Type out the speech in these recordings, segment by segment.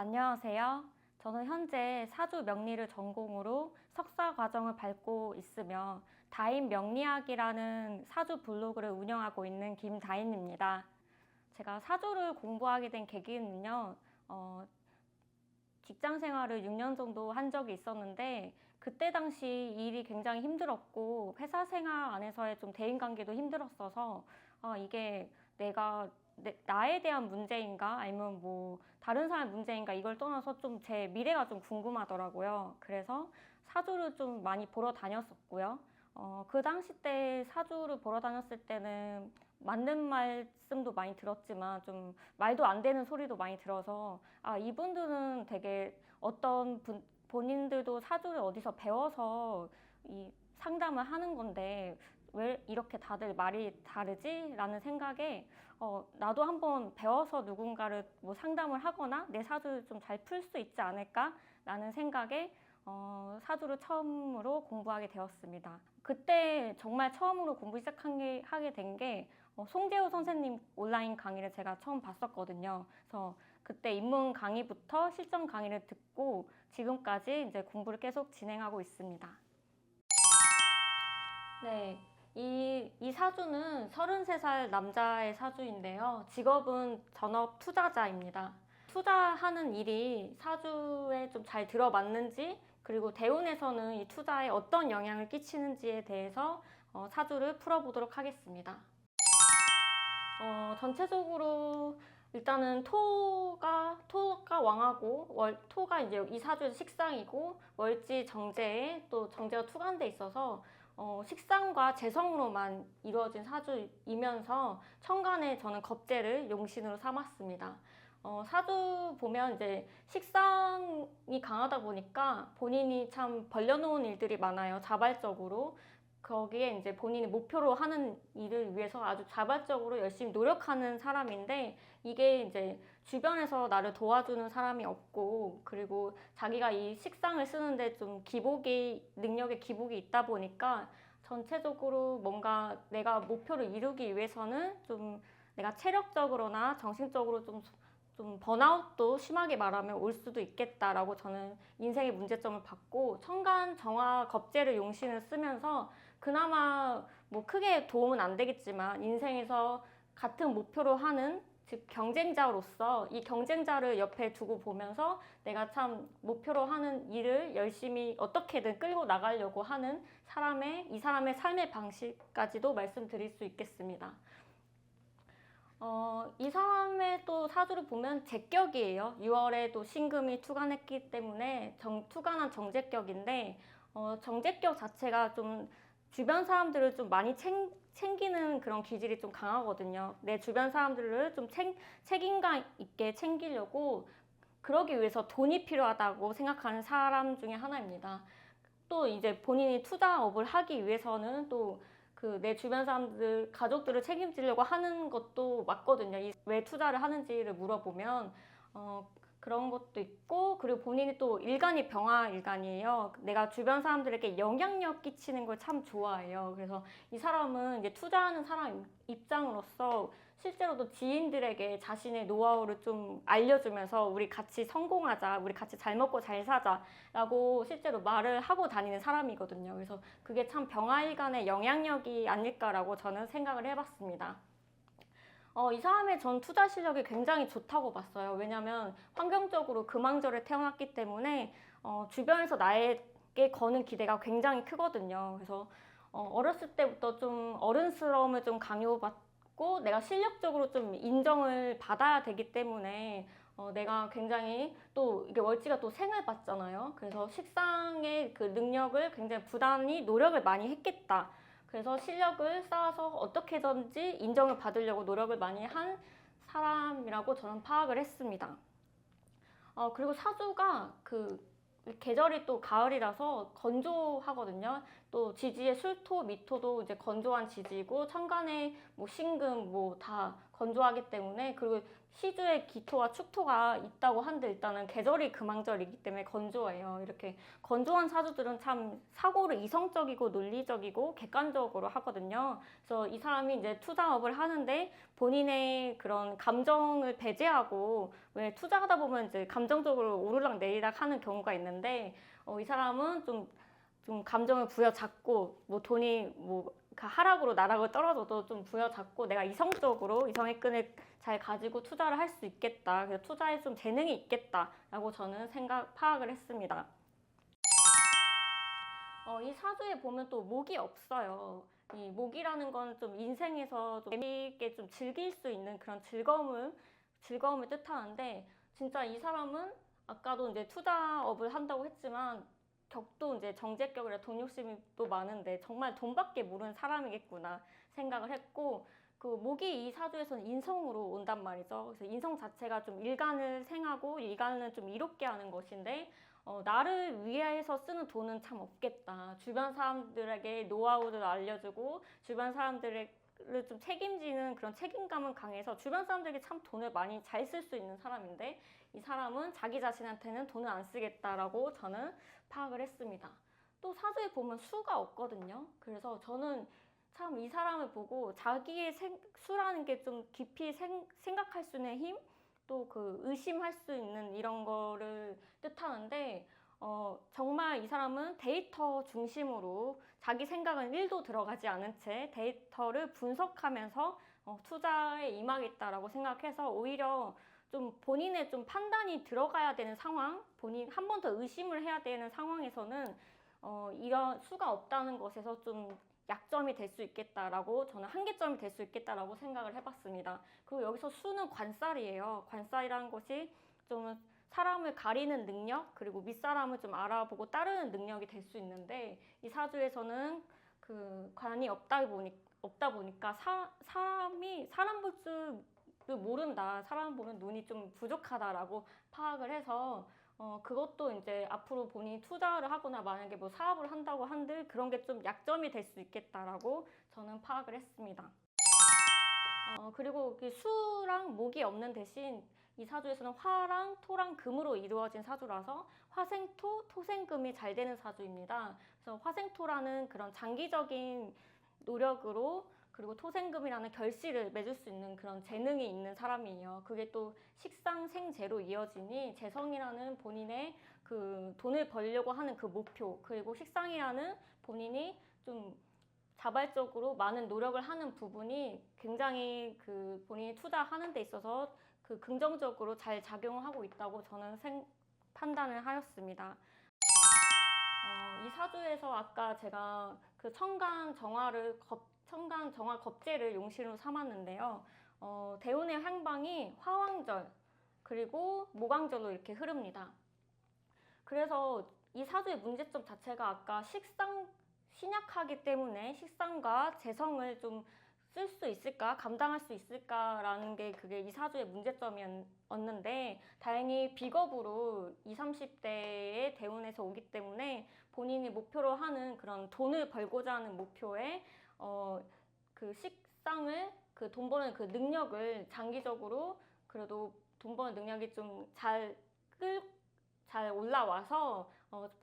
안녕하세요. 저는 현재 사주 명리를 전공으로 석사 과정을 밟고 있으며 다인 명리학이라는 사주 블로그를 운영하고 있는 김다인입니다. 제가 사주를 공부하게 된 계기는요, 직장 생활을 6년 정도 한 적이 있었는데 그때 당시 일이 굉장히 힘들었고 회사 생활 안에서의 좀 대인관계도 힘들었어서 이게 나에 대한 문제인가 아니면 뭐 다른 사람의 문제인가 이걸 떠나서 좀 제 미래가 좀 궁금하더라고요. 그래서 사주를 좀 많이 보러 다녔었고요. 그 당시 때 사주를 보러 다녔을 때는 맞는 말씀도 많이 들었지만 좀 말도 안 되는 소리도 많이 들어서 이분들은 되게 본인들도 사주를 어디서 배워서 이 상담을 하는 건데 왜 이렇게 다들 말이 다르지? 라는 생각에 나도 한번 배워서 누군가를 뭐 상담을 하거나 내 사주를 좀 잘 풀 수 있지 않을까? 라는 생각에 사주를 처음으로 공부하게 되었습니다. 그때 정말 처음으로 하게 된 게 송재호 선생님 온라인 강의를 제가 처음 봤었거든요. 그래서 그때 입문 강의부터 실전 강의를 듣고 지금까지 이제 공부를 계속 진행하고 있습니다. 네. 이 사주는 33살 남자의 사주인데요. 직업은 전업 투자자입니다. 투자하는 일이 사주에 좀 잘 들어맞는지, 그리고 대운에서는 이 투자에 어떤 영향을 끼치는지에 대해서 사주를 풀어보도록 하겠습니다. 전체적으로 일단은 토가 왕하고 토가 이제 이 사주의 식상이고 월지 정제에 또 정제가 투관돼 있어서 식상과 재성으로만 이루어진 사주이면서 천간에 저는 겁재를 용신으로 삼았습니다. 사주 보면 이제 식상이 강하다 보니까 본인이 참 벌려놓은 일들이 많아요. 자발적으로. 거기에 이제 본인이 목표로 하는 일을 위해서 아주 자발적으로 열심히 노력하는 사람인데 이게 이제 주변에서 나를 도와주는 사람이 없고 그리고 자기가 이 식상을 쓰는데 좀 능력의 기복이 있다 보니까 전체적으로 뭔가 내가 목표를 이루기 위해서는 좀 내가 체력적으로나 정신적으로 좀 번아웃도 심하게 말하면 올 수도 있겠다라고 저는 인생의 문제점을 받고 천간 정화 겁재를 용신을 쓰면서 그나마 뭐 크게 도움은 안 되겠지만 인생에서 같은 목표로 하는 즉 경쟁자로서 이 경쟁자를 옆에 두고 보면서 내가 참 목표로 하는 일을 열심히 어떻게든 끌고 나가려고 하는 이 사람의 삶의 방식까지도 말씀드릴 수 있겠습니다. 이 사람의 또 사주를 보면 제격이에요. 6월에 또 신금이 투관했기 때문에 투관한 정제격인데 정제격 자체가 좀 주변 사람들을 좀 많이 챙기는 그런 기질이 좀 강하거든요. 내 주변 사람들을 좀 책임감 있게 챙기려고 그러기 위해서 돈이 필요하다고 생각하는 사람 중에 하나입니다. 또 이제 본인이 투자업을 하기 위해서는 또 그 내 주변 사람들, 가족들을 책임지려고 하는 것도 맞거든요. 왜 투자를 하는지를 물어보면 그런 것도 있고 그리고 본인이 또 일간이 병화일간이에요. 내가 주변 사람들에게 영향력 끼치는 걸 참 좋아해요. 그래서 이 사람은 이제 투자하는 사람 입장으로서 실제로도 지인들에게 자신의 노하우를 좀 알려주면서 우리 같이 성공하자, 우리 같이 잘 먹고 잘 사자라고 실제로 말을 하고 다니는 사람이거든요. 그래서 그게 참 병화일간의 영향력이 아닐까라고 저는 생각을 해봤습니다. 이 사람의 전 투자 실력이 굉장히 좋다고 봤어요. 왜냐면 환경적으로 금왕절에 태어났기 때문에 주변에서 나에게 거는 기대가 굉장히 크거든요. 그래서 어렸을 때부터 좀 어른스러움을 좀 강요받고 내가 실력적으로 좀 인정을 받아야 되기 때문에 내가 굉장히 또 이게 월지가 또 생을 받잖아요. 그래서 식상의 그 능력을 굉장히 부단히 노력을 많이 했겠다. 그래서 실력을 쌓아서 어떻게든지 인정을 받으려고 노력을 많이 한 사람이라고 저는 파악을 했습니다. 그리고 사주가 계절이 또 가을이라서 건조하거든요. 또 지지의 술토, 미토도 이제 건조한 지지고 천간에 뭐 신금 뭐 다 건조하기 때문에, 그리고 시주에 기토와 축토가 있다고 한데 일단은 계절이 금왕절이기 때문에 건조해요. 이렇게 건조한 사주들은 참 사고를 이성적이고 논리적이고 객관적으로 하거든요. 그래서 이 사람이 이제 투자업을 하는데 본인의 그런 감정을 배제하고, 왜 투자하다 보면 이제 감정적으로 오르락 내리락 하는 경우가 있는데, 이 사람은 좀 감정을 부여잡고, 뭐 돈이 뭐 하락으로 나락을 떨어져도 좀 부여잡고 내가 이성적으로 이성의 끈을 잘 가지고 투자를 할 수 있겠다. 그래서 투자에 좀 재능이 있겠다라고 저는 파악을 했습니다. 이 사주에 보면 또 목이 없어요. 이 목이라는 건 좀 인생에서 좀 재미있게 좀 즐길 수 있는 그런 즐거움을 뜻하는데, 진짜 이 사람은 아까도 이제 투자업을 한다고 했지만 격도 이제 정제격이라 돈 욕심이 또 많은데 정말 돈밖에 모르는 사람이겠구나 생각을 했고, 그 목이 이 사주에서는 인성으로 온단 말이죠. 그래서 인성 자체가 좀 일간을 생하고 일간을 좀 이롭게 하는 것인데, 나를 위해서 쓰는 돈은 참 없겠다. 주변 사람들에게 노하우를 알려주고 주변 사람들을 좀 책임지는 그런 책임감은 강해서 주변 사람들에게 참 돈을 많이 잘 쓸 수 있는 사람인데, 이 사람은 자기 자신한테는 돈을 안 쓰겠다라고 저는 파악을 했습니다. 또 사주에 보면 수가 없거든요. 그래서 저는 참 이 사람을 보고 자기의 수라는 게 좀 깊이 생각할 수 있는 힘, 또 그 의심할 수 있는 이런 거를 뜻하는데, 정말 이 사람은 데이터 중심으로 자기 생각은 1도 들어가지 않은 채 데이터를 분석하면서 투자에 임하겠다라고 생각해서, 오히려 좀 본인의 좀 판단이 들어가야 되는 상황, 본인 한 번 더 의심을 해야 되는 상황에서는 이런 수가 없다는 것에서 좀 약점이 될 수 있겠다라고, 저는 한계점이 될 수 있겠다라고 생각을 해봤습니다. 그리고 여기서 수는 관살이에요. 관살이라는 것이 좀 사람을 가리는 능력, 그리고 윗사람을 좀 알아보고 따르는 능력이 될 수 있는데, 이 사주에서는 그 관이 없다 보니까 사람이 사람 볼 줄 모른다, 사람 보는 눈이 좀 부족하다라고 파악을 해서, 그것도 이제 앞으로 본인이 투자를 하거나 만약에 뭐 사업을 한다고 한들 그런 게 좀 약점이 될 수 있겠다라고 저는 파악을 했습니다. 그리고 그 수랑 목이 없는 대신 이 사주에서는 화랑 토랑 금으로 이루어진 사주라서 화생토, 토생금이 잘 되는 사주입니다. 그래서 화생토라는 그런 장기적인 노력으로, 그리고 토생금이라는 결실을 맺을 수 있는 그런 재능이 있는 사람이에요. 그게 또 식상생재로 이어지니 재성이라는 본인의 그 돈을 벌려고 하는 그 목표, 그리고 식상이라는 본인이 좀 자발적으로 많은 노력을 하는 부분이 굉장히 그 본인이 투자하는 데 있어서 그 긍정적으로 잘 작용하고 있다고 저는 판단을 하였습니다. 이 사주에서 아까 제가 그 청간 정화 겁재를 용신으로 삼았는데요. 대운의 향방이 화왕절 그리고 모광절로 이렇게 흐릅니다. 그래서 이 사주의 문제점 자체가 아까 신약하기 때문에 식상과 재성을 좀 쓸 수 있을까, 감당할 수 있을까라는 게 그게 이 사주의 문제점이었는데, 다행히 비겁으로 20, 30대의 대운에서 오기 때문에 본인이 목표로 하는 그런 돈을 벌고자 하는 목표에 그 식상을, 그 돈 버는 그 능력을 장기적으로, 그래도 돈 버는 능력이 좀 잘 올라와서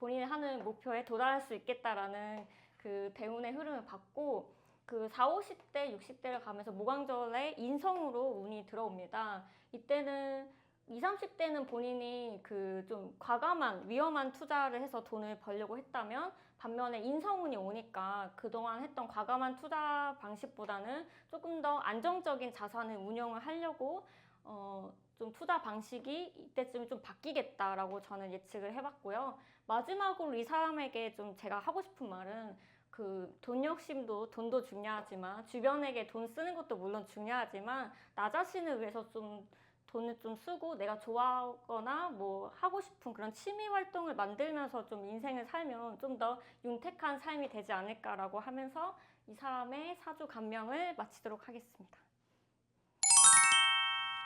본인이 하는 목표에 도달할 수 있겠다라는 그 대운의 흐름을 받고, 그 40, 50대, 60대를 가면서 모광절에 인성으로 운이 들어옵니다. 이때는 20, 30대는 본인이 그 좀 과감한 위험한 투자를 해서 돈을 벌려고 했다면, 반면에 인성운이 오니까 그동안 했던 과감한 투자 방식보다는 조금 더 안정적인 자산을 운영을 하려고 좀 투자 방식이 이때쯤 좀 바뀌겠다라고 저는 예측을 해봤고요. 마지막으로 이 사람에게 좀 제가 하고 싶은 말은, 그 돈 욕심도, 돈도 중요하지만 주변에게 돈 쓰는 것도 물론 중요하지만 나 자신을 위해서 좀 돈을 좀 쓰고 내가 좋아하거나 뭐 하고 싶은 그런 취미 활동을 만들면서 좀 인생을 살면 좀 더 윤택한 삶이 되지 않을까라고 하면서 이 사람의 사주 감명을 마치도록 하겠습니다.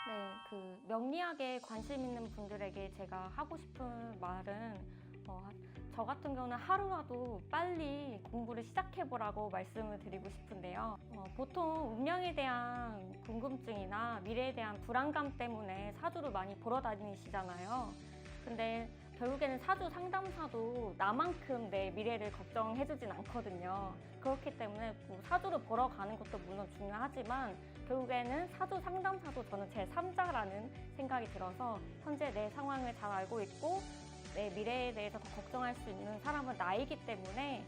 네, 그 명리학에 관심 있는 분들에게 제가 하고 싶은 말은, 저 같은 경우는 하루라도 빨리 공부를 시작해보라고 말씀을 드리고 싶은데요. 보통 운명에 대한 궁금증이나 미래에 대한 불안감 때문에 사주를 많이 보러 다니시잖아요. 근데 결국에는 사주 상담사도 나만큼 내 미래를 걱정해주진 않거든요. 그렇기 때문에 뭐 사주를 보러 가는 것도 물론 중요하지만 결국에는 사주 상담사도 저는 제 3자라는 생각이 들어서 현재 내 상황을 잘 알고 있고 내 미래에 대해서 더 걱정할 수 있는 사람은 나이기 때문에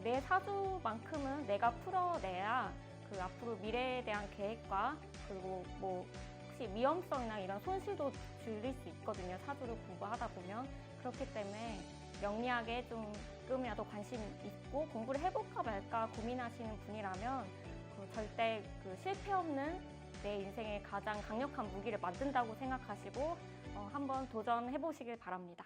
내 사주만큼은 내가 풀어내야 그 앞으로 미래에 대한 계획과 그리고 뭐 혹시 위험성이나 이런 손실도 줄일 수 있거든요. 사주를 공부하다 보면. 그렇기 때문에 명리학에 조금이라도 관심 있고 공부를 해볼까 말까 고민하시는 분이라면 절대 실패 없는 내 인생의 가장 강력한 무기를 만든다고 생각하시고 한번 도전해 보시길 바랍니다.